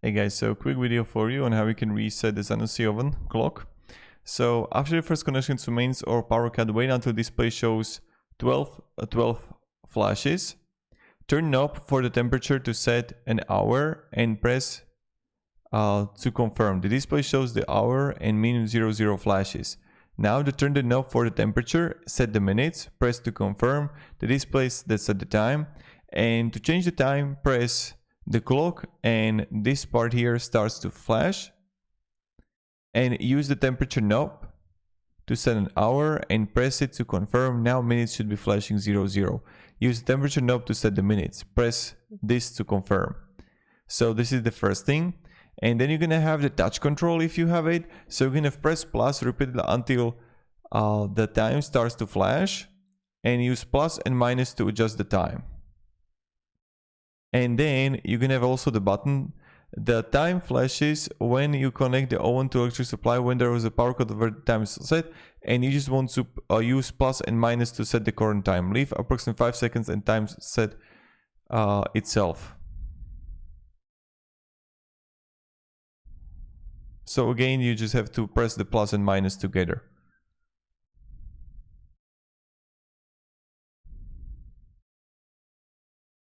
Hey guys, so quick video for you on how you can reset the Zanussi oven clock. So after the first connection to mains or power cut, wait until display shows 12 flashes. Turn knob for the temperature to set an hour and press to confirm. The display shows the hour and min 00 flashes. Now to turn the knob for the temperature, set the minutes, press to confirm. The display that set the time, and to change the time, press the clock and this part here starts to flash, and use the temperature knob to set an hour and press it to confirm. Now minutes should be flashing 00. Use the temperature knob to set the minutes, press this to confirm. So this is the first thing, and then you're gonna have the touch control if you have it. So you're gonna press plus repeatedly until the time starts to flash, and use plus and minus to adjust the time. And then you can have also the button. The time flashes when you connect the oven to electric supply when there was a power cut where the time is set, and you just want to use plus and minus to set the current time. Leave approximately 5 seconds and time set itself. So again, you just have to press the plus and minus together.